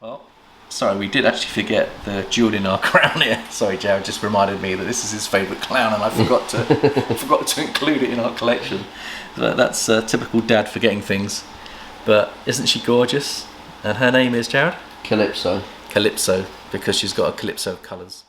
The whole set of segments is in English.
Well, sorry, we did actually forget the jewel in our crown here. Sorry, Jared just reminded me that this is his favourite clown, and I forgot to include it in our collection. That's typical dad forgetting things. But isn't she gorgeous? And her name is, Jared? Calypso. Calypso, because she's got a calypso of colours.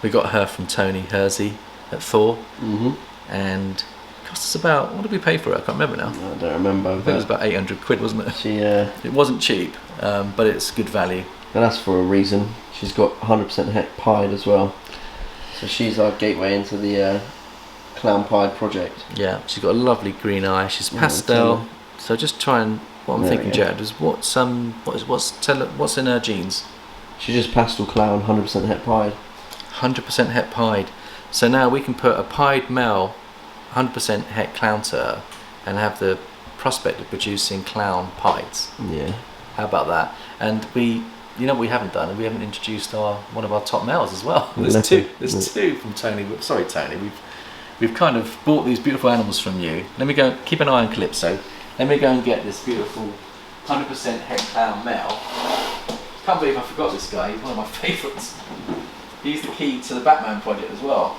We got her from Tony Hersey at Thor, and it cost us about, what did we pay for her? I can't remember now. I don't remember. I think it was about 800 quid, wasn't it? It wasn't cheap, but it's good value. And that's for a reason. She's got 100% het pied as well, so she's our gateway into the clown pied project. Yeah, she's got a lovely green eye. She's pastel. So just try and what I'm thinking, Jared, is what's in her genes? She's just pastel clown, 100% het pied. 100% het pied. So now we can put a pied male 100% het clown to her and have the prospect of producing clown pieds. Yeah. How about that? And you know what we haven't done? We haven't introduced one of our top males as well. There's two from Tony. Sorry, Tony. We've kind of bought these beautiful animals from you. Let me go keep an eye on Calypso. Let me go and get this beautiful 100% het clown male. Can't believe I forgot this guy. He's one of my favourites. He's the key to the Batman project as well.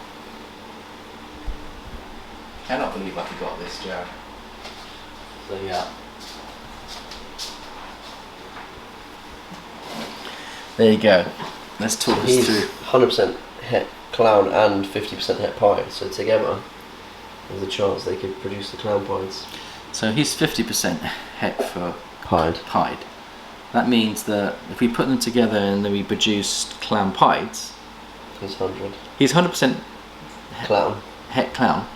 Cannot believe I forgot this, Jared. So yeah. There you go. Let's talk this through. 100% het clown and 50% het pied, so together there's a chance they could produce the clown pieds. So he's 50% het for pied. That means that if we put them together and then we produced clown pieds, He's 100. He's 100% clown. Het clown.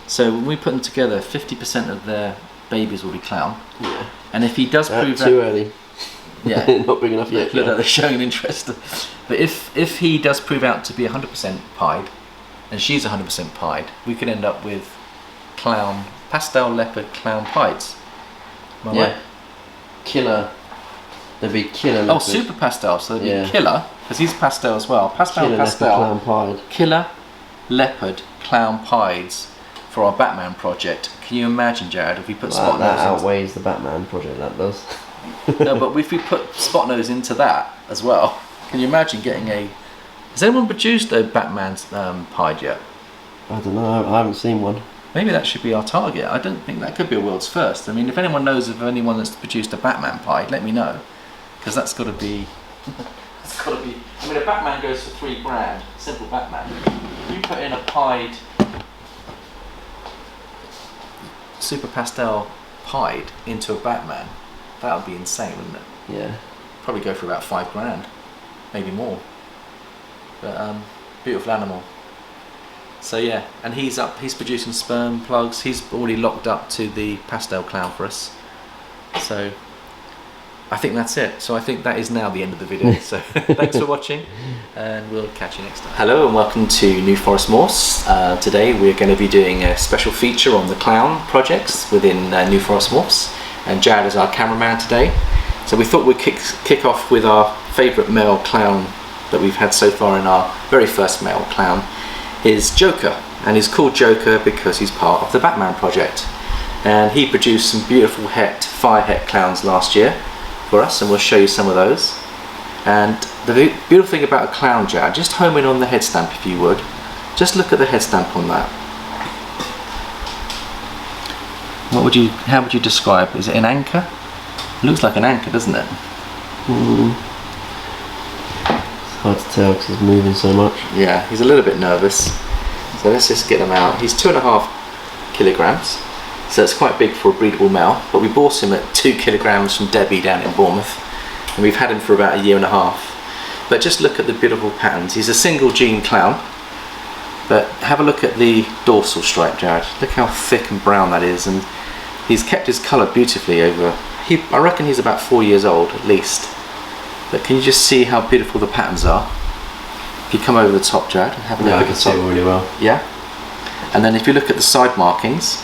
So when we put them together, 50% of their babies will be clown. Yeah. And if he does prove too early. Yeah. Not big enough yet. They're showing an interest. But if he does prove out to be 100% pied, and she's 100% pied, we could end up with clown, pastel leopard clown pieds. Yeah. Killer. There'd be killer leopard. Oh, super pastel. So there'd be killer, because he's pastel as well. Pastel, killer pastel. Leopard, clown pied. Killer, leopard, clown pieds for our Batman project. Can you imagine, Jared, if we put Spot Nose? That outweighs the Batman project, that does. No, but if we put Spot Nose into that as well, can you imagine getting a... Has anyone produced a Batman pied yet? I don't know, I haven't seen one. Maybe that should be our target. I don't think that could be a world's first. I mean, if anyone knows of anyone that's produced a Batman pied, let me know. Because that's got to be... It's got to be... I mean, a Batman goes for $3,000. Simple Batman. You put in a pied... super pastel pied into a Batman, that would be insane, wouldn't it? Yeah. Probably go for about $5,000, maybe more. But beautiful animal. So yeah, and he's producing sperm plugs. He's already locked up to the pastel clown for us. So I think that's it. So I think that is now the end of the video. So thanks for watching, and we'll catch you next time. Hello and welcome to New Forest Morse. Today we're going to be doing a special feature on the clown projects within New Forest Morse, and Jared is our cameraman today. So we thought we'd kick off with our favourite male clown that we've had so far in our very first male clown, is Joker, and he's called Joker because he's part of the Batman project, and he produced some beautiful fire het clowns last year for us, and we'll show you some of those. And the beautiful thing about a clown, Jared, just home in on the head stamp if you would. Just look at the head stamp on that. How would you describe? Is it an anchor? It looks like an anchor, doesn't it? It's hard to tell because he's moving so much. Yeah, he's a little bit nervous. So let's just get him out. He's 2.5 kilograms, so it's quite big for a breedable male. But we bought him at 2 kilograms from Debbie down in Bournemouth, and we've had him for about 1.5 years. But just look at the beautiful patterns. He's a single gene clown. But have a look at the dorsal stripe, Jared. Look how thick and brown that is, and he's kept his colour beautifully over. I reckon he's about 4 years old at least. But can you just see how beautiful the patterns are? If you come over the top, Jared, and have a look Yeah, I at can the see top. it really well. Yeah. And then if you look at the side markings,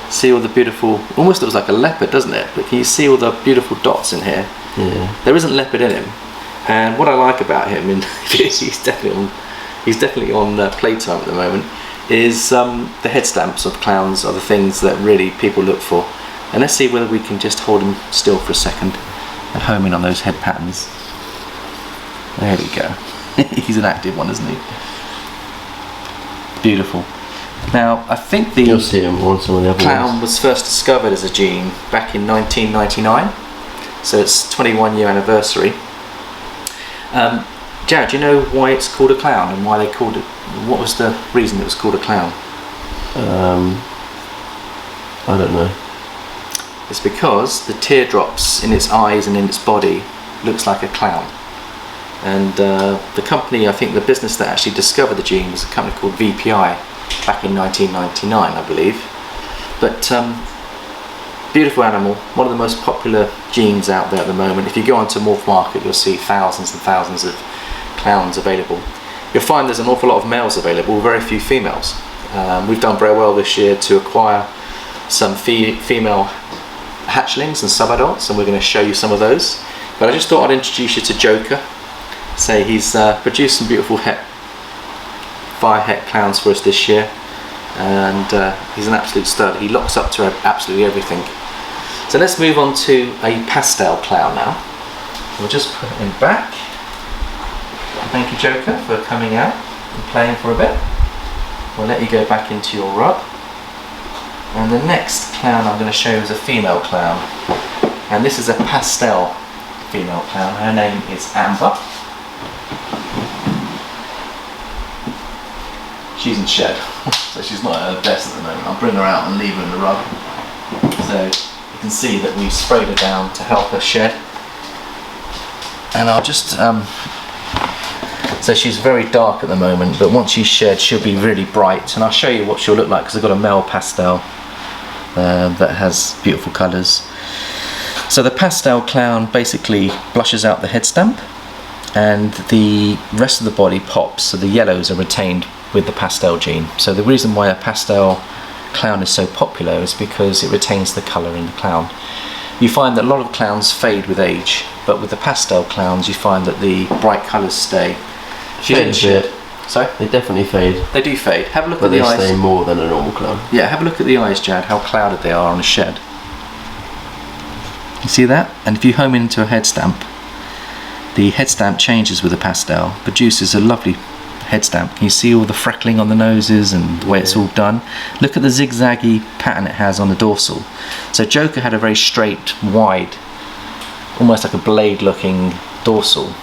see all the beautiful. Almost looks like a leopard, doesn't it? But can you see all the beautiful dots in here? Yeah. There isn't leopard in him, and what I like about him, and he's definitely on playtime at the moment, is the head stamps of clowns are the things that really people look for. And let's see whether we can just hold him still for a second and home in on those head patterns. There we go. He's an active one, isn't he? Beautiful. Now, I think You'll see him on some of the other clown ones. was first discovered as a gene back in 1999, so it's 21-year anniversary. Jared, do you know why it's called a clown and why they called it? What was the reason it was called a clown? I don't know. It's because the teardrops in its eyes and in its body looks like a clown. And the company, I think the business that actually discovered the gene was a company called VPI back in 1999, I believe. But beautiful animal, one of the most popular genes out there at the moment. If you go onto Morph Market, you'll see thousands and thousands of clowns available. You'll find there's an awful lot of males available, very few females. We've done very well this year to acquire some female hatchlings and sub-adults, and we're going to show you some of those. But I just thought I'd introduce you to Joker. Say he's produced some beautiful fire het clowns for us this year, and he's an absolute stud. He locks up to absolutely everything. So let's move on to a pastel clown now. We'll just put him back. Thank you, Joker, for coming out and playing for a bit. We'll let you go back into your rub. And the next clown I'm going to show you is a female clown, and this is a pastel female clown. Her name is Amber. She's in shed, so she's not at her best at the moment. I'll bring her out and leave her in the rug. So you can see that we've sprayed her down to help her shed. And I'll just, so she's very dark at the moment, but once she's shed, she'll be really bright. And I'll show you what she'll look like, because I've got a male pastel that has beautiful colours. So the pastel clown basically blushes out the head stamp, and the rest of the body pops, so the yellows are retained with the pastel gene. So the reason why a pastel clown is so popular is because it retains the colour in the clown. You find that a lot of clowns fade with age, but with the pastel clowns you find that the bright colours stay. She's in shed. Sorry? They definitely fade. They do fade. Have a look But at the eyes. they stay more than a normal clown. Yeah, have a look at the eyes, Jad, how clouded they are on a shed. You see that? And if you home into a head stamp, the head stamp changes with the pastel, produces a lovely head stamp. Can you see all the freckling on the noses and the way it's all done? Look at the zigzaggy pattern it has on the dorsal. So Joker had a very straight, wide, almost like a blade looking dorsal.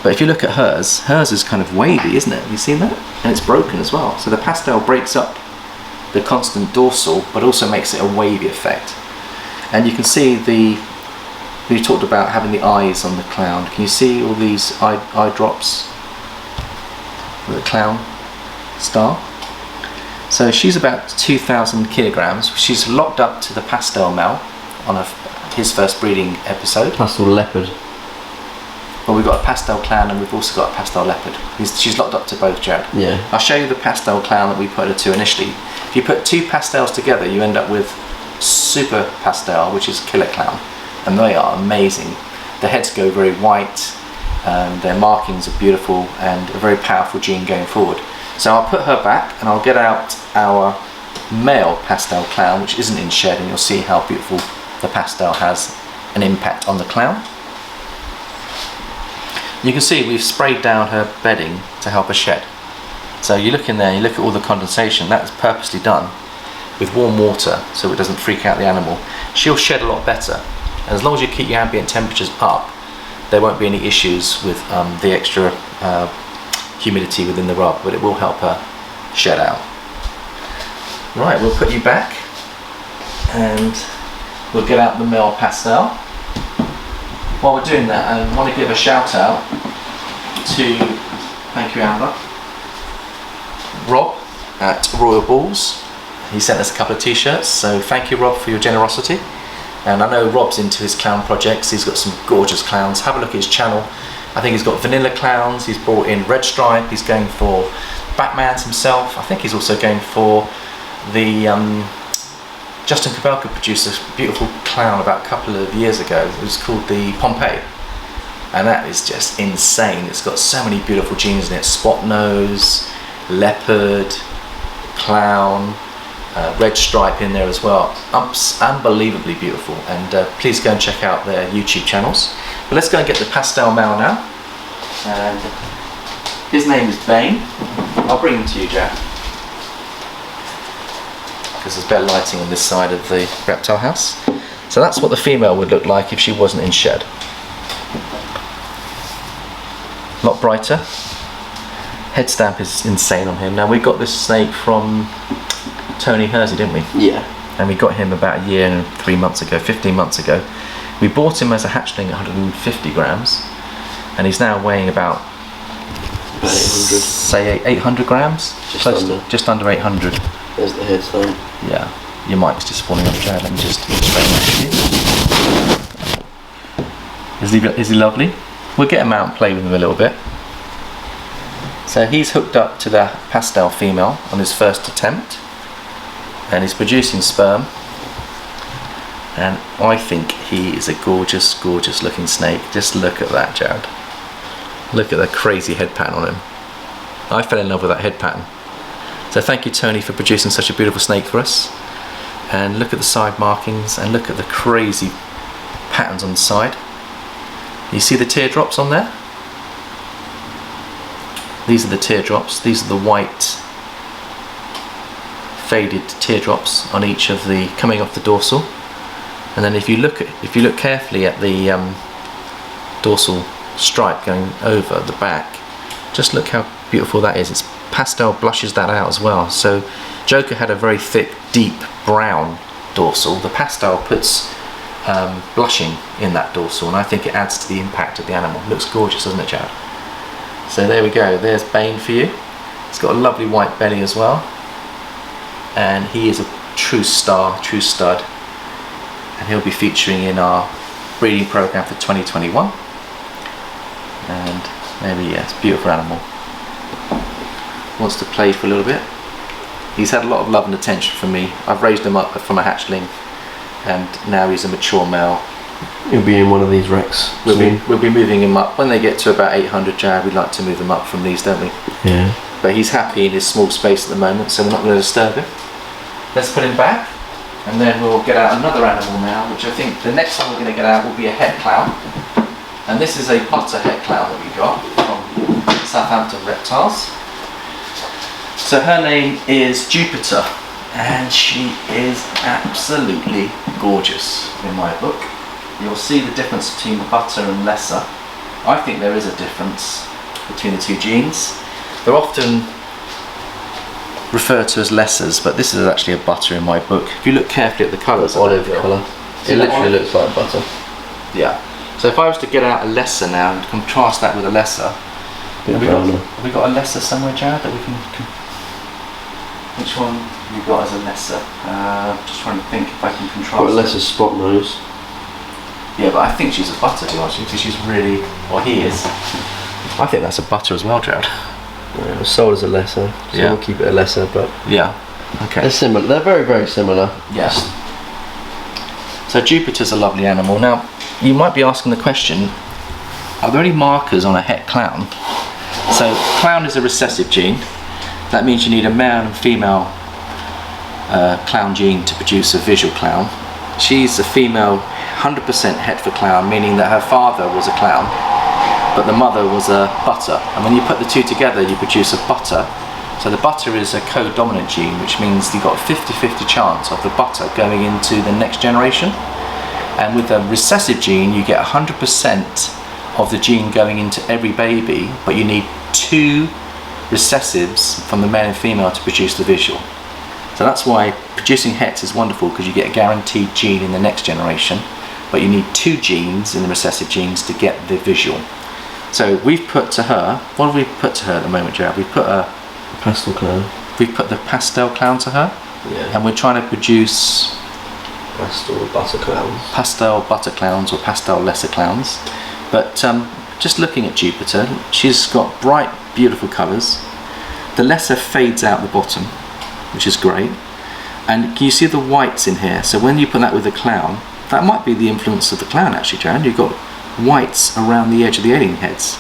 But if you look at hers is kind of wavy, isn't it? Have you seen that? And it's broken as well. So the pastel breaks up the constant dorsal, but also makes it a wavy effect. And you can see we talked about having the eyes on the clown. Can you see all these eye drops with the clown star? So she's about 2,000 kilograms. She's locked up to the pastel male on his first breeding episode. Pastel leopard. Well, we've got a pastel clown and we've also got a pastel leopard. She's locked up to both, Jared. Yeah. I'll show you the pastel clown that we put her to initially. If you put two pastels together, you end up with super pastel, which is killer clown, and they are amazing. The heads go very white, their markings are beautiful, and a very powerful gene going forward. So I'll put her back and I'll get out our male pastel clown, which isn't in shed, and you'll see how beautiful the pastel has an impact on the clown. You can see we've sprayed down her bedding to help her shed. So you look in there, you look at all the condensation, that's purposely done. with warm water so it doesn't freak out the animal, she'll shed a lot better. And as long as you keep your ambient temperatures up, there won't be any issues with the extra humidity within the rub, but it will help her shed out. Right, we'll put you back and we'll get out the male pastel. While we're doing that, I want to give a shout out to, thank you Amber, Rob at Royal Balls. He sent us a couple of t-shirts, so thank you Rob for your generosity. And I know Rob's into his clown projects. He's got some gorgeous clowns. Have a look at his channel. I think he's got vanilla clowns. He's brought in Red Stripe. He's going for Batman's himself. I think he's also going for the Justin Kubelka produced a beautiful clown about a couple of years ago. It was called the Pompeii, and that is just insane. It's got so many beautiful genes in it: spot nose, leopard, clown, red stripe in there as well. Unbelievably beautiful, and please go and check out their YouTube channels. But let's go and get the pastel male now, and his name is Bane. I'll bring him to you, Jack, because there's better lighting on this side of the reptile house. So that's what the female would look like if she wasn't in shed. A lot brighter. Head stamp is insane on him. Now we got this snake from Tony Hersey, didn't we? Yeah. And we got him about a year and 3 months ago, 15 months ago. We bought him as a hatchling at 150 grams, and he's now weighing about 800. Say 800 grams? Just under 800. There's the head stamp. Yeah, your mic's just falling off, Jared. Let me just explain that to you. Is he lovely? We'll get him out and play with him a little bit. So he's hooked up to the pastel female on his first attempt, and he's producing sperm, and I think he is a gorgeous, gorgeous looking snake. Just look at that, Jared. Look at the crazy head pattern on him. I fell in love with that head pattern. So thank you, Tony, for producing such a beautiful snake for us. And look at the side markings, and look at the crazy patterns on the side. You see the teardrops on there? These are the teardrops. These are the white faded teardrops on each of the, coming off the dorsal. And then if you look carefully at the dorsal stripe going over the back, just look how beautiful that is. It's pastel blushes that out as well. So Joker had a very thick, deep brown dorsal. The pastel puts blushing in that dorsal, and I think it adds to the impact of the animal. It looks gorgeous, doesn't it, Chad? So there we go. There's Bane for you. He's got a lovely white belly as well, and he is a true star, true stud, and he'll be featuring in our breeding program for 2021. And there he is, beautiful animal. Wants to play for a little bit. He's had a lot of love and attention from me. I've raised him up from a hatchling, and now he's a mature male. He'll be in one of these wrecks. We'll be moving him up. When they get to about 800 Jared, we'd like to move them up from these, don't we? Yeah. But he's happy in his small space at the moment, so we're not going to disturb him. Let's put him back, and then we'll get out another animal now, which I think the next one we're going to get out will be a het clown. And this is a butter het clown that we got from Southampton Reptiles. So her name is Jupiter, and she is absolutely gorgeous in my book. You'll see the difference between butter and lesser. I think there is a difference between the two genes. They're often referred to as lessers, but this is actually a butter in my book. If you look carefully at the colours, olive colour. It literally looks like butter. Yeah. So if I was to get out a lesser now and contrast that with a lesser, have we got a lesser somewhere, Jared, that we can which one have you got as a lesser? Just trying to think if I can contrast. Got a lesser spot nose. Yeah, but I think she's a butter, to be honest, because she's really, well, he is. I think that's a butter as well, Jared. Yeah, it was sold as a lesser, so Yeah. we'll keep it a lesser, but Yeah. Okay. they're similar. They're very, very similar. Yes. So Jupiter's a lovely animal. Now, you might be asking the question, are there any markers on a het clown? So clown is a recessive gene. That means you need a male and female clown gene to produce a visual clown. She's a female 100% het for clown, meaning that her father was a clown, but the mother was a butter. And when you put the two together, you produce a butter. So the butter is a co-dominant gene, which means you've got a 50-50 chance of the butter going into the next generation. And with a recessive gene, you get 100% of the gene going into every baby, but you need 2 recessives from the male and female to produce the visual. So that's why producing hets is wonderful, because you get a guaranteed gene in the next generation, but you need 2 genes in the recessive genes to get the visual. So we've put to her, what have we put to her at the moment, Jared? We've put a pastel clown. We've put the pastel clown to her, Yeah. and we're trying to produce Pastel butter clowns. pastel butter clowns or pastel lesser clowns. But just looking at Jupiter, she's got bright, beautiful colours. The lesser fades out the bottom, which is great. And can you see the whites in here? So when you put that with the clown, that might be the influence of the clown actually, Jared. You've got whites around the edge of the alien heads.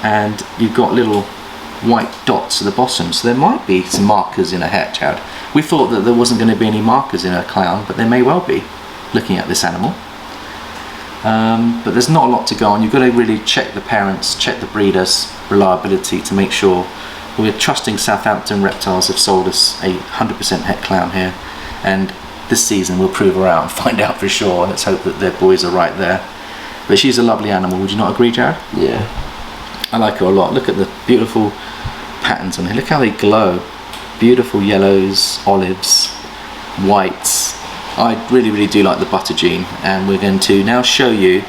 And you've got little white dots at the bottom, so there might be some markers in a het, Jared. We thought that there wasn't going to be any markers in a clown, but there may well be, looking at this animal. But there's not a lot to go on. You've got to really check the parents, check the breeders' reliability to make sure. We're trusting Southampton Reptiles have sold us a 100% het clown here, and this season we'll prove her out and find out for sure. Let's hope that their boys are right there. But she's a lovely animal, would you not agree, Jared? Yeah. I like her a lot. Look at the beautiful patterns on here. Look how they glow. Beautiful yellows, olives, whites. I really, really do like the butter gene, and we're going to now show you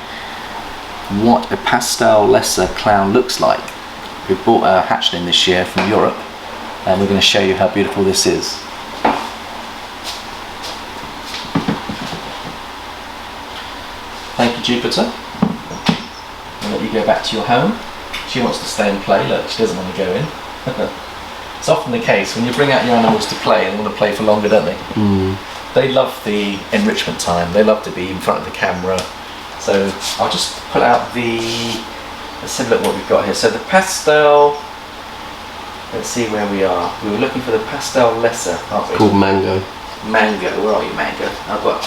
what a pastel lesser clown looks like. We bought a hatchling this year from Europe, and we're going to show you how beautiful this is. Thank you, Jupiter. I'll let you go back to your home. She wants to stay and play. Look, she doesn't want to go in. It's often the case when you bring out your animals to play, they want to play for longer, don't they? Mm. They love the enrichment time. They love to be in front of the camera. So I'll just put out the. Let's have a look what we've got here. So the pastel. Let's see where we are. We were looking for the pastel lesser, aren't we? Called Mango. Mango. Where are you, Mango? I've got.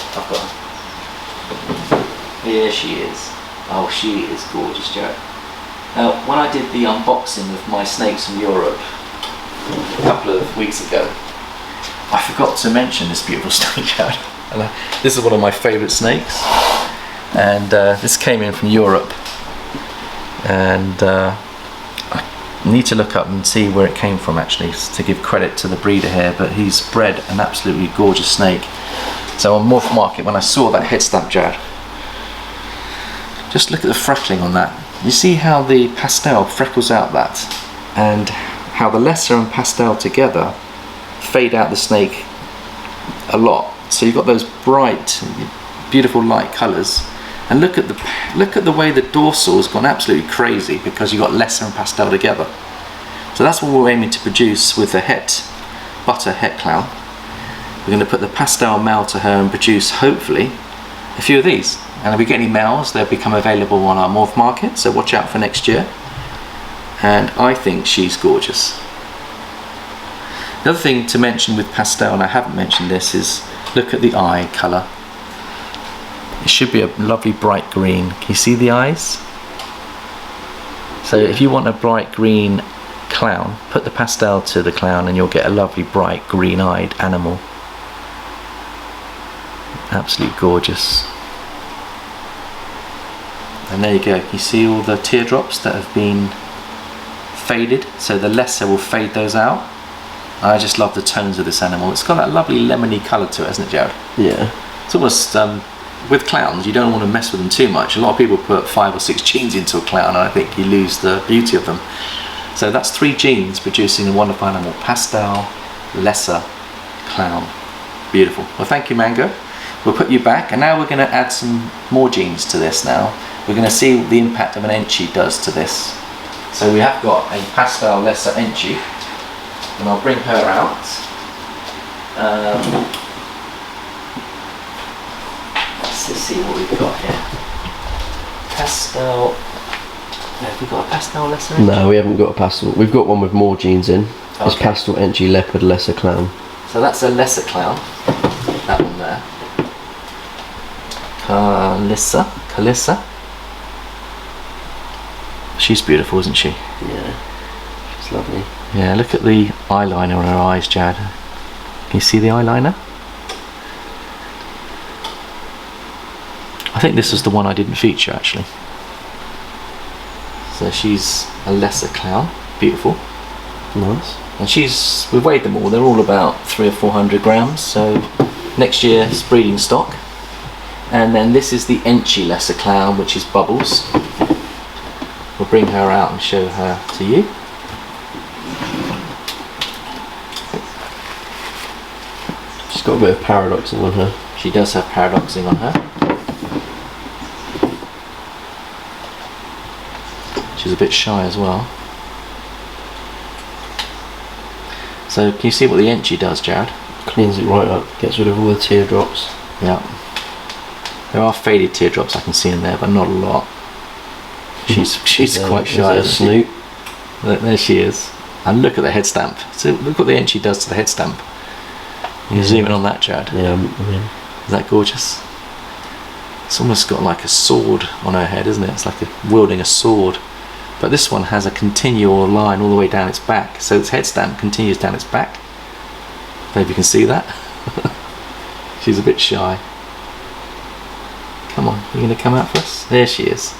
Here she is. Oh, she is gorgeous, Joe. Now, when I did the unboxing of my snakes from Europe a couple of weeks ago, I forgot to mention this beautiful snake, Joe. This is one of my favourite snakes, and this came in from Europe, and I need to look up and see where it came from actually to give credit to the breeder here, but he's bred an absolutely gorgeous snake. So on Morph Market, when I saw that head stamp, Jared, just look at the freckling on that. You see how the pastel freckles out that, and how the lesser and pastel together fade out the snake a lot. So you've got those bright, beautiful light colours. And look at the way the dorsal has gone absolutely crazy because you've got lesser and pastel together. So that's what we're aiming to produce with the het, butter het clown. We're going to put the pastel male to her and produce, hopefully, a few of these. And if we get any males, they'll become available on our Morph Market, so watch out for next year. And I think she's gorgeous. The other thing to mention with pastel, and I haven't mentioned this, is look at the eye colour. It should be a lovely bright green. Can you see the eyes? So if you want a bright green clown, put the pastel to the clown and you'll get a lovely bright green-eyed animal. Absolutely gorgeous. And there you go. You see all the teardrops that have been faded, so the lesser will fade those out. I just love the tones of this animal. It's got that lovely lemony colour to it, hasn't it, Jared? Yeah. It's almost, with clowns, you don't want to mess with them too much. A lot of people put 5 or 6 genes into a clown, and I think you lose the beauty of them. So that's 3 genes producing a wonderful animal. Pastel, lesser, clown. Beautiful. Well, thank you, Mango. We'll put you back, and now we're going to add some more genes to this now. We're going to see what the impact of an Enchi does to this. So we have got a pastel lesser Enchi, and I'll bring her out. Let's see what we've got here. Pastel. Have we got a pastel lesser Enchi? No, we haven't got a pastel. We've got one with more genes in. It's Okay. pastel Enchi leopard lesser clown. So that's a lesser clown. That one there. Calissa. She's beautiful, isn't she? Yeah, she's lovely. Yeah, look at the eyeliner on her eyes, Jad. Can you see the eyeliner? I think this is the one I didn't feature actually. So she's a lesser clown, beautiful. Nice. And we've weighed them all, they're all about 300 or 400 grams, so next year it's breeding stock. And then this is the Enchi lesser clown, which is Bubbles. We'll bring her out and show her to you. She's got a bit of paradoxing on her. She does have paradoxing on her. She's a bit shy as well. So can you see what the Enchi does, Jared? Cleans it right up, gets rid of all the teardrops. Yeah. There are faded teardrops I can see in there, but not a lot. She's quite shy. Is that a snoot? There she is. And look at the head stamp. So look what the Enchi does to the head stamp. You zoom in on that, Jared. Yeah, I mean. Is that gorgeous? It's almost got like a sword on her head, isn't it? It's like wielding a sword. But this one has a continual line all the way down its back, so its head stamp continues down its back. Maybe you can see that. She's a bit shy. Come on, you going to come out for us? There she is.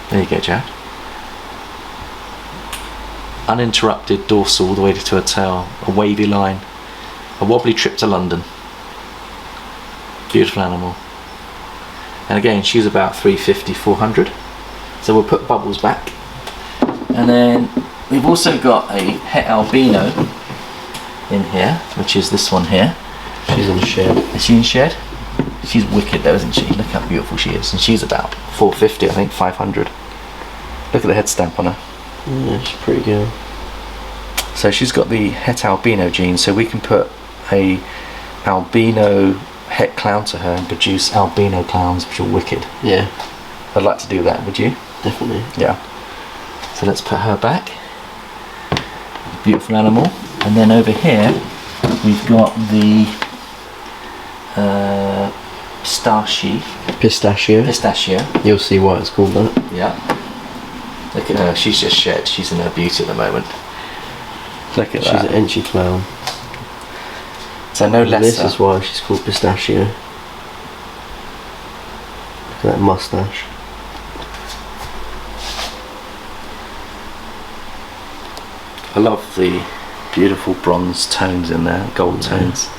There you go, Jared. Uninterrupted dorsal all the way to her tail, a wavy line, a wobbly trip to London. Beautiful animal. And again, she's about 350, 400. So we'll put Bubbles back. And then we've also got a het albino in here, which is this one here. She's in the shed. Is she in shed? She's wicked though, isn't she? Look how beautiful she is. And she's about 450, I think, 500. Look at the head stamp on her. Yeah, she's pretty good. So she's got the het albino gene, so we can put a albino het clown to her and produce albino clowns, which are wicked. Yeah. I'd like to do that, would you? Definitely. Yeah. So let's put her back. Beautiful animal. And then over here we've got the pistachio. You'll see why it's called that. Yeah. Look at her, she's just shed. She's in her beauty at the moment. Look at She's that. an Enchi clown. So no lesser. This is why she's called Pistachio. Look at that mustache. I love the beautiful bronze tones in there, gold tones.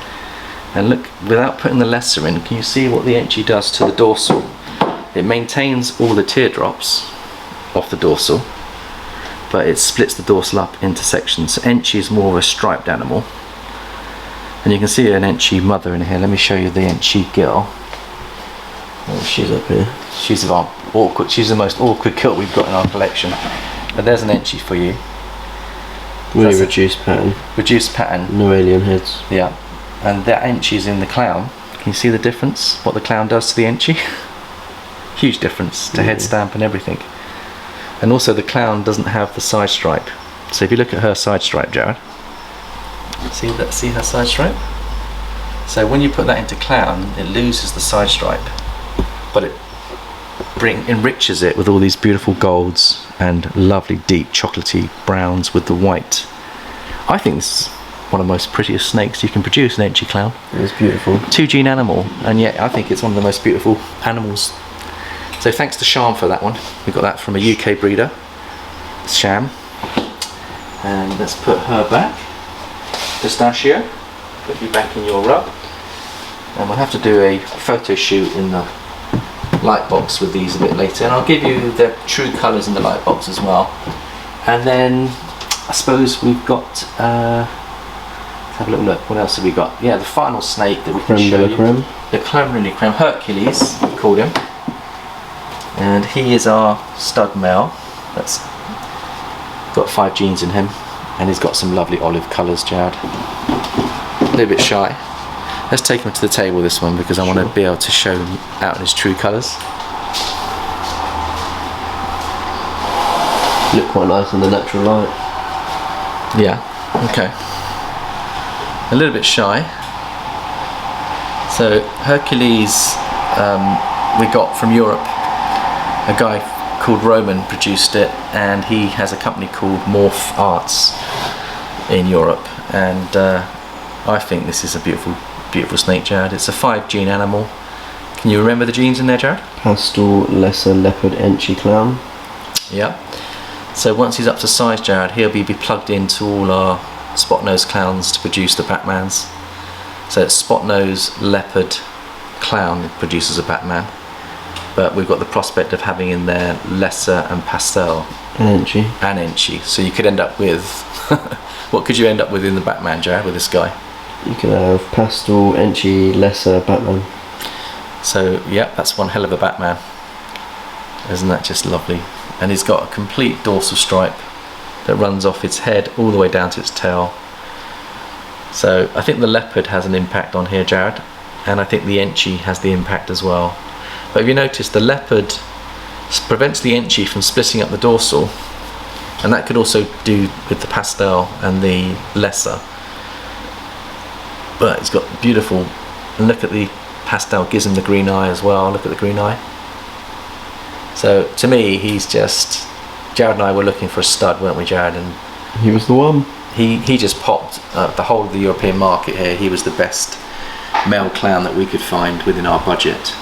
And look, without putting the lesser in, can you see what the Enchi does to the dorsal? It maintains all the teardrops off the dorsal, but it splits the dorsal up into sections. So Enchi is more of a striped animal. And you can see an Enchi mother in here. Let me show you the Enchi girl. Oh, she's up here. She's the most awkward kilt we've got in our collection. But there's an Enchi for you. Really reduced pattern. Reduced pattern. No alien heads. Yeah. And that Enchi's in the clown. Can you see the difference? What the clown does to the Enchi? Huge difference to head stamp and everything. And also the clown doesn't have the side stripe. So if you look at her side stripe, Jared, see her side stripe? So when you put that into clown, it loses the side stripe, but it enriches it with all these beautiful golds and lovely deep chocolatey browns with the white. I think this is one of the most prettiest snakes you can produce, an Enchi clown. It's beautiful. 2 gene animal, and yet I think it's one of the most beautiful animals. So thanks to Sham for that one. We got that from a UK breeder, Sham. And let's put her back. Pistachio, put you back in your rub. And we'll have to do a photo shoot in the light box with these a bit later, and I'll give you the true colours in the light box as well. And then I suppose we've got let's have a little look. What else have we got? Yeah, the final snake that we can show you. The creme de la creme, Hercules, we called him. And he is our stud male. That's got 5 genes in him, and he's got some lovely olive colours, Jared. A little bit shy. Let's take him to the table, this one, because I want to be able to show him out in his true colours. Look quite nice in the natural light. Yeah, okay. A little bit shy. So Hercules we got from Europe. A guy called Roman produced it, and he has a company called Morph Arts in Europe, and I think this is a beautiful snake, Jared. It's a 5 gene animal. Can you remember the genes in there, Jared? Pastel, lesser, leopard, Enchi, clown. Yeah. So once he's up to size, Jared, he'll be plugged into all our spot nose clowns to produce the Batmans. So it's spot nose, leopard, clown produces a Batman, but we've got the prospect of having in there lesser and pastel And Enchi. and Enchi. So you could end up with what could you end up with in the Batman, Jared, with this guy? You can have pastel, Enchi, lesser, Batman. So yeah, that's one hell of a Batman. Isn't that just lovely? And he's got a complete dorsal stripe that runs off its head all the way down to its tail. So I think the leopard has an impact on here, Jared, and I think the Enchi has the impact as well. But if you notice, the leopard prevents the Enchi from splitting up the dorsal, and that could also do with the pastel and the lesser. But it's got beautiful, and look at the pastel, gives him the green eye as well. Look at the green eye. So to me, he's just, Jared and I were looking for a stud, weren't we, Jared? And He was the one. he just popped the whole of the European market here. He was the best male clown that we could find within our budget.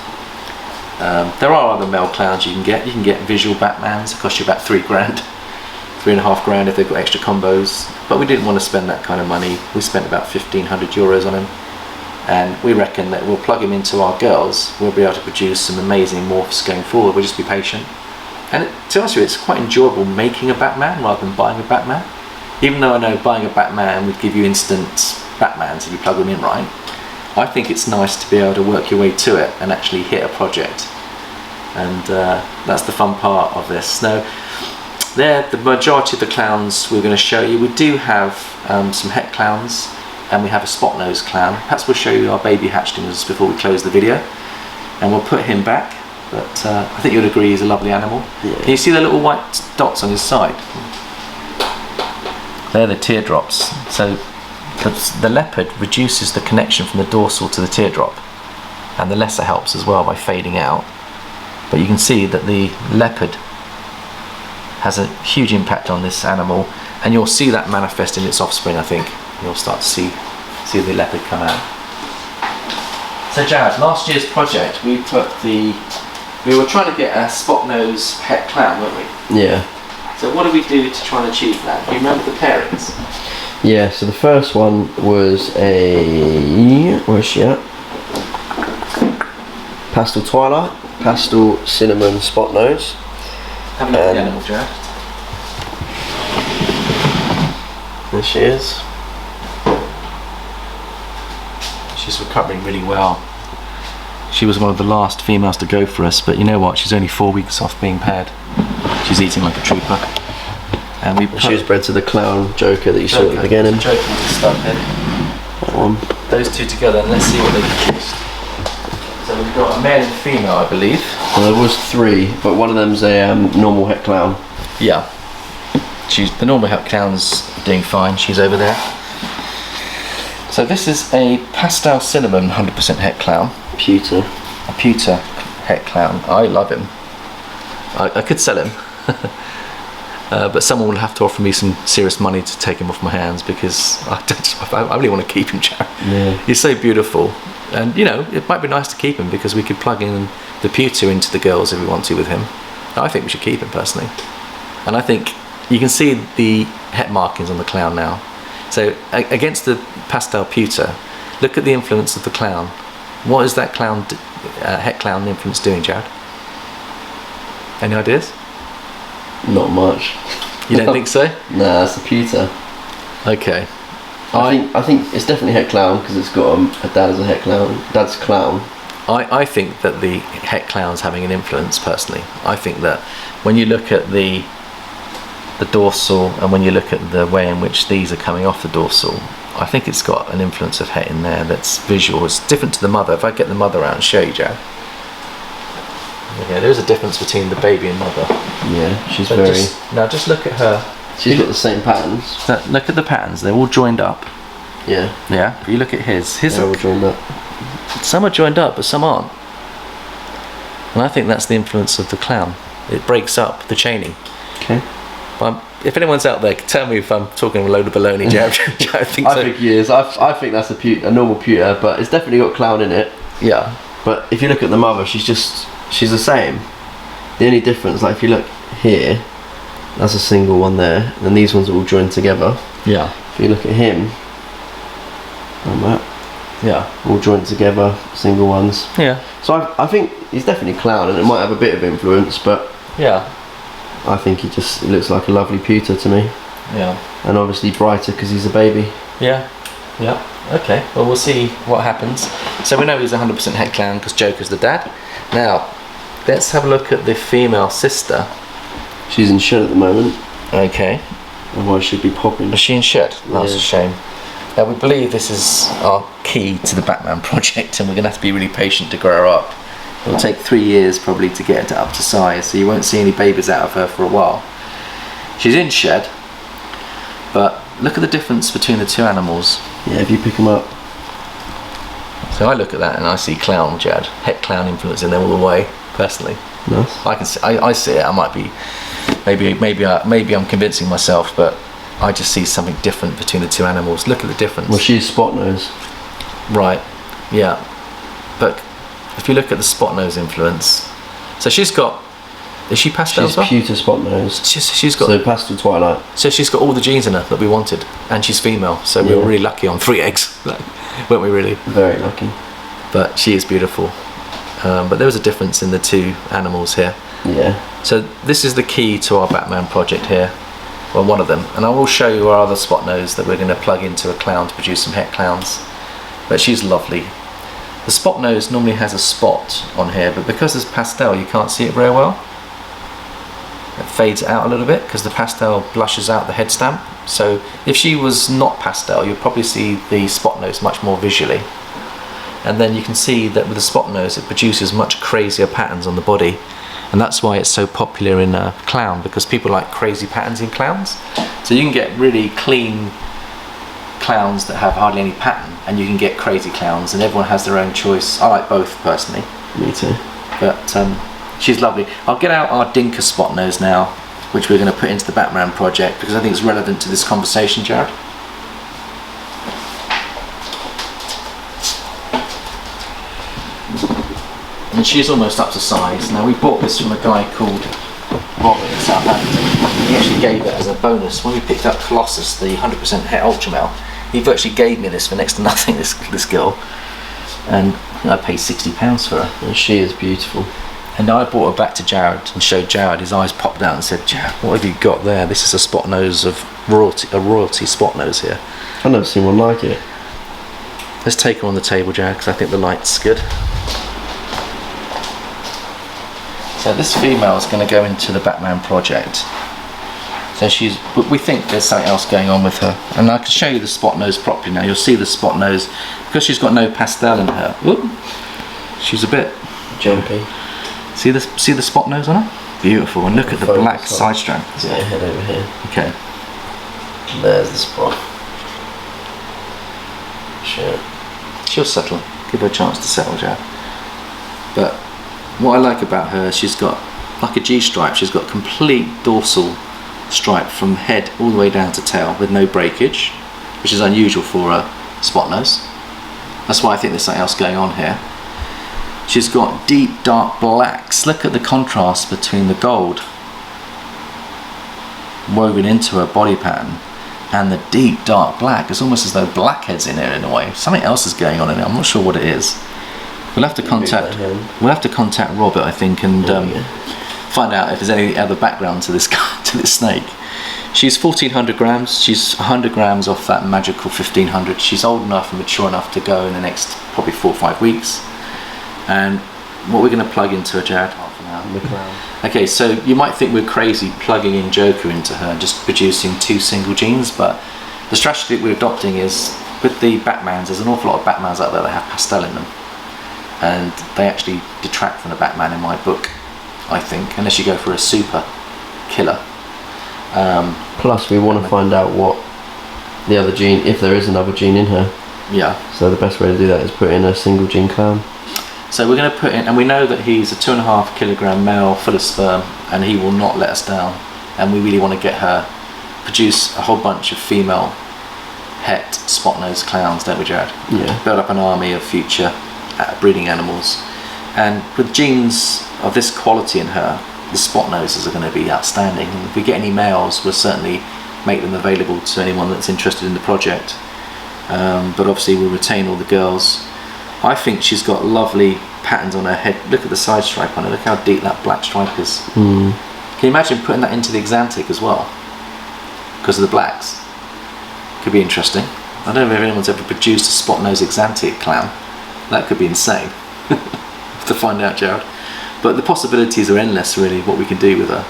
There are other male clowns you can get. You can get visual Batmans. It cost you about £3 grand, £3.5 if they've got extra combos. But we didn't want to spend that kind of money. We spent about €1,500 on him, and we reckon that we'll plug him into our girls. We'll be able to produce some amazing morphs going forward. We'll just be patient. And to be honest with you, it's quite enjoyable making a Batman rather than buying a Batman. Even though I know buying a Batman would give you instant Batmans if you plug them in right, I think it's nice to be able to work your way to it and actually hit a project. And that's the fun part of this. Now, they're the majority of the clowns we're going to show you. We do have some het clowns, and we have a spot nose clown. Perhaps we'll show you our baby hatchlings before we close the video, and we'll put him back. But I think you'll agree he's a lovely animal. Yeah. Can you see the little white dots on his side? They're the teardrops. So the leopard reduces the connection from the dorsal to the teardrop, and the lesser helps as well by fading out. But you can see that the leopard has a huge impact on this animal, and you'll see that manifest in its offspring. I think you'll start to see the leopard come out. So Jared, last year's project, we were trying to get a spot nose het clown, weren't we? Yeah. So what did we do to try and achieve that? Do you remember the pairings? Yeah, so the first one was a... Where's she at? Pastel Twilight, Pastel Cinnamon Spot Nose. Have a look at the animal, Jared. There she is. She's recovering really well. She was one of the last females to go for us, but you know what? She's only 4 weeks off being paired. She's eating like a trooper. And She was bred to the clown Joker that you saw at the beginning. Joker with the stud head. That one. Those two together, and let's see what they produced. So we've got a male and female, I believe. Well, there was 3, but one of them's a normal het clown. Yeah. The normal het clown's doing fine. She's over there. So this is a pastel cinnamon 100% het clown. Pewter. A pewter het clown. I love him. I could sell him. But someone will have to offer me some serious money to take him off my hands, because I really want to keep him, Jared. Yeah. He's so beautiful, and you know, it might be nice to keep him because we could plug in the pewter into the girls if we want to with him. I think we should keep him personally, and I think you can see the het markings on the clown now. So against the pastel pewter, look at the influence of the clown. What is that clown, het clown influence doing, Jared? Any ideas? Not much. You don't think so? Nah, it's a pewter. Okay. I think it's definitely het clown because it's got a dad as a het clown. Dad's clown. I think that the het clown's having an influence personally. I think that when you look at the dorsal, and when you look at the way in which these are coming off the dorsal, I think it's got an influence of het in there that's visual. It's different to the mother. If I get the mother out and show you, Joe. Yeah, there is a difference between the baby and mother. Yeah, she's But very... now just look at her. She's got the same patterns. Look at the patterns. They're all joined up. Yeah. Yeah. But you look at his. They're all joined up. Some are joined up, but some aren't. And I think that's the influence of the clown. It breaks up the chaining. Okay. If anyone's out there, tell me if I'm talking a load of baloney, Jared. I think so. I think he is. I think that's a normal pewter, but it's definitely got clown in it. Yeah. But if you look at the mother, she's the same. The only difference, like if you look here, that's a single one there, and these ones are all joined together. Yeah. If you look at him, and that, Yeah. all joined together, single ones. Yeah. So I think he's definitely clown, and it might have a bit of influence, but Yeah. I think he looks like a lovely pewter to me, Yeah. and obviously brighter because he's a baby. Yeah. Yeah. Okay. Well, we'll see what happens. So we know he's 100% het clown because Joker's the dad. Now, let's have a look at the female sister. She's in shed at the moment, Okay. otherwise she'd be popping. Was she in shed? That's Yeah. a shame. Now we believe this is our key to the Batman project, and we're going to have to be really patient to grow her up. It'll take 3 years probably to get her up to size, so you won't see any babies out of her for a while. She's in shed, but look at the difference between the two animals. Yeah, if you pick them up. So I look at that and I see clown, Jad, het clown influence in them all the way. Personally, Nice. I can see, I see it. I might be, maybe I'm convincing myself, but I just see something different between the two animals. Look at the difference. Well, she's spot nose. Right, yeah. But if you look at the spot nose influence, so she's got, is she pastel She's as well? pewter spot nose. She's got, So pastel twilight. so she's got all the genes in her that we wanted, and she's female. So we were Yeah. really lucky on 3 eggs, like, weren't we really? Very lucky. But she is beautiful. But there was a difference in the two animals here. Yeah. So this is the key to our Batman project here. Well, one of them. And I will show you our other spot nose that we're going to plug into a clown to produce some het clowns. But she's lovely. The spot nose normally has a spot on here, but because it's pastel, you can't see it very well. It fades out a little bit because the pastel blushes out the head stamp. So if she was not pastel, you'll probably see the spot nose much more visually. And then you can see that with the spot nose, it produces much crazier patterns on the body. And that's why it's so popular in a clown, because people like crazy patterns in clowns. So you can get really clean clowns that have hardly any pattern, and you can get crazy clowns, and everyone has their own choice. I like both personally, Me too. but she's lovely. I'll get out our Dinka spot nose now, which we're going to put into the Batman project, because I think it's relevant to this conversation, Jared. And she's almost up to size. Now, we bought this from a guy called Robert in Southampton. He actually gave it as a bonus. When we picked up Colossus, the 100% het Ultra Male, he virtually gave me this for next to nothing, this girl. And I paid £60 for her. And she is beautiful. And I brought her back to Jared and showed Jared. His eyes popped out and said, "Jared, what have you got there? This is a spot nose of royalty, a royalty spot nose here." I've never seen one like it. Let's take her on the table, Jared, because I think the light's good. So this female is going to go into the Batman project. So we think there's something else going on with her. And I can show you the spot nose properly now. You'll see the spot nose, because she's got no pastel in her. Whoop, she's a bit Jumpy. See the spot nose on her? Beautiful. And look at the Focus black on. side strand. Yeah, head over here. Okay. There's the spot. Shit. She'll settle. Give her a chance to settle, Jared. But what I like about her, she's got like a G-stripe. She's got complete dorsal stripe from head all the way down to tail with no breakage, which is unusual for a spot nose. That's why I think there's something else going on here. She's got deep dark blacks. Look at the contrast between the gold woven into her body pattern and the deep dark black. It's almost as though blackhead's in it in a way. Something else is going on in it. I'm not sure what it is. We'll have to contact Robert, I think, and find out if there's any other background to this to this snake. She's 1,400 grams. She's 100 grams off that magical 1,500. She's old enough and mature enough to go in the next probably 4 or 5 weeks. And what we're going to plug into her, Jared? Half an hour. Okay, so you might think we're crazy plugging in Joker into her and just producing 2 single genes, but the strategy that we're adopting is with the Batmans. There's an awful lot of Batmans out there that have pastel in them, and they actually detract from the Batman in my book, I think, unless you go for a super killer. Plus, we want to find out what the other gene, if there is another gene in her. Yeah. So the best way to do that is put in a single gene clown. So we're going to put in, and we know that he's a 2.5 kilogram male full of sperm, and he will not let us down. And we really want to get her, produce a whole bunch of female het spot-nosed clowns, don't we, Jared? Yeah. Build up an army of future breeding animals. And with genes of this quality in her, the spot noses are going to be outstanding. And if we get any males, we'll certainly make them available to anyone that's interested in the project. But obviously we'll retain all the girls. I think she's got lovely patterns on her head. Look at the side stripe on her. Look how deep that black stripe is. Mm. Can you imagine putting that into the Exantic as well? Because of the blacks. Could be interesting. I don't know if anyone's ever produced a spot nose Exantic clown. That could be insane. To find out, Jared. But the possibilities are endless, really, what we can do with her.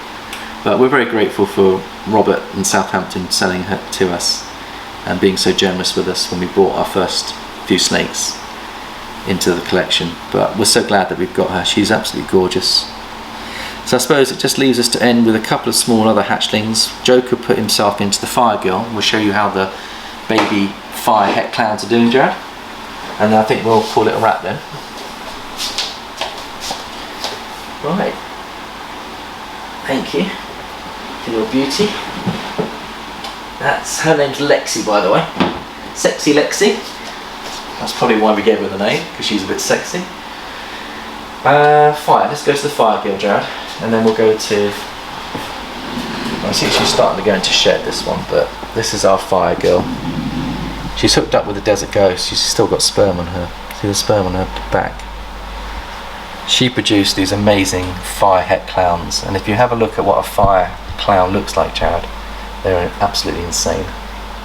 But we're very grateful for Robert and Southampton selling her to us and being so generous with us when we bought our first few snakes into the collection. But we're so glad that we've got her. She's absolutely gorgeous. So I suppose it just leaves us to end with a couple of small other hatchlings. Joe could put himself into the Fire Girl. We'll show you how the baby fire het clowns are doing, Jared. And then I think we'll call it a wrap then. Right. Thank you for your beauty. That's, her name's Lexi, by the way. Sexy Lexi. That's probably why we gave her the name, because she's a bit sexy. Fire. Let's go to the Fire Girl, Jared, and then we'll go to. I see she's starting to go into shed, this one, but this is our Fire Girl. She's hooked up with the Desert Ghost. She's still got sperm on her. See the sperm on her back. She produced these amazing fire het clowns, and if you have a look at what a fire clown looks like, Jared, they're absolutely insane,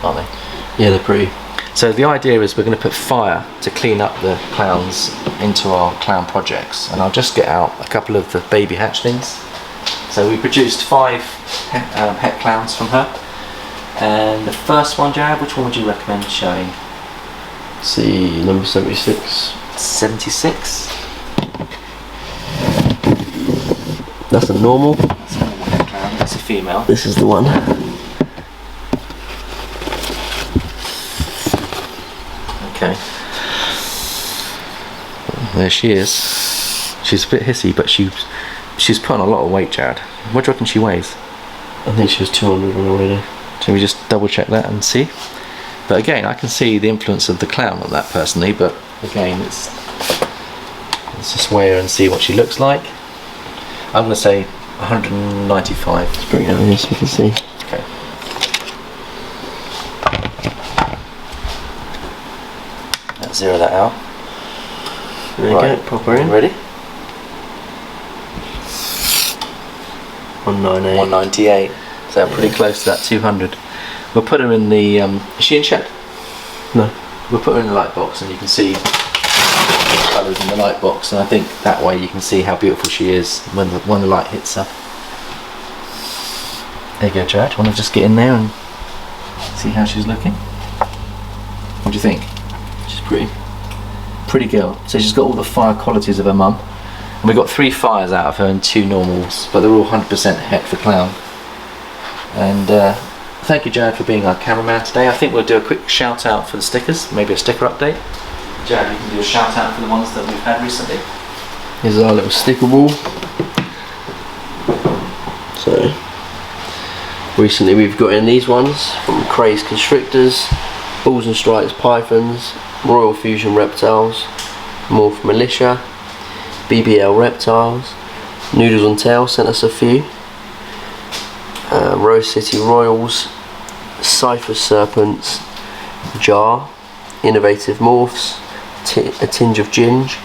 aren't they? Yeah, they're pretty. So the idea is we're going to put fire to clean up the clowns into our clown projects, and I'll just get out a couple of the baby hatchlings. So we produced 5 het clowns from her, and the first one, Jared, which one would you recommend showing? See, number 76. 76. That's a normal. That's a normal het clown. That's a female. This is the one. Okay. There she is. She's a bit hissy, but she's put on a lot of weight, Jared. What do you reckon she weighs? I think she was 200 already. Should we just double check that and see? But again, I can see the influence of the clown on that personally, but again, let's just weigh her and see what she looks like. I'm going to say 195. Let's bring it over here so we can see. Okay. Let's zero that out. There you go, pop her in. Ready? 198. 198. So pretty close to that 200. We'll put her in the. Is she in shed? No. We'll put her in the light box, and you can see the colours in the light box. And I think that way you can see how beautiful she is when the light hits her. There you go, Jared. Want to just get in there and see how she's looking? What do you think? She's pretty. Pretty girl. So she's got all the fire qualities of her mum. And we got 3 fires out of her and 2 normals, but they're all 100% het for clown. And thank you, Jared, for being our cameraman today. I think we'll do a quick shout out for the stickers, maybe a sticker update. Jared, you can do a shout out for the ones that we've had recently. Here's our little sticker wall. So, recently we've got in these ones from Crazed Constrictors, Balls and Strikes Pythons, Royal Fusion Reptiles, Morph Militia, BBL Reptiles, Noodles on Tail sent us a few, Rose City Royals, Cypher Serpents, Jar, Innovative Morphs, A Tinge of Ginge,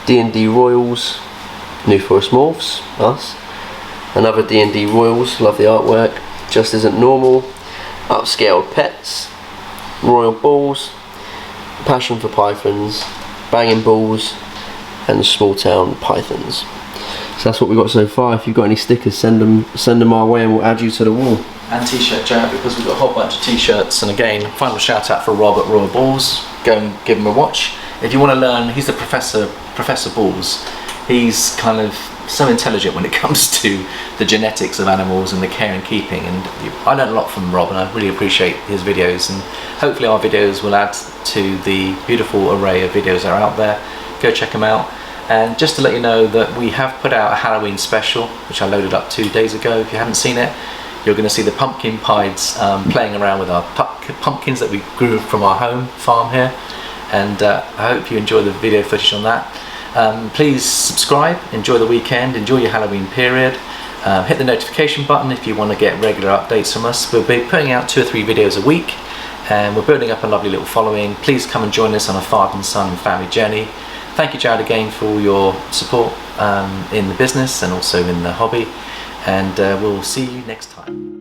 D&D Royals, New Forest Morphs, us, another D&D Royals, love the artwork, Just Isn't Normal, Upscaled Pets, Royal Balls, Passion for Pythons, Banging Balls, and Small Town Pythons. So that's what we've got so far. If you've got any stickers, send them our way and we'll add you to the wall. And t-shirt, Jared, because we've got a whole bunch of t-shirts. And again, final shout out for Rob at Royal Balls. Go and give him a watch. If you want to learn, he's the Professor Balls. He's kind of so intelligent when it comes to the genetics of animals and the care and keeping. And I learned a lot from Rob, and I really appreciate his videos. And hopefully our videos will add to the beautiful array of videos that are out there. Go check them out. And just to let you know that we have put out a Halloween special, which I loaded up 2 days ago. If you haven't seen it, you're going to see the pumpkin pies playing around with our pumpkins that we grew from our home farm here. And I hope you enjoy the video footage on that. Please subscribe, enjoy the weekend, enjoy your Halloween period. Hit the notification button if you want to get regular updates from us. We'll be putting out 2 or 3 videos a week, and we're building up a lovely little following. Please come and join us on a father and son family journey. Thank you, Jared, again for all your support in the business and also in the hobby, and we'll see you next time.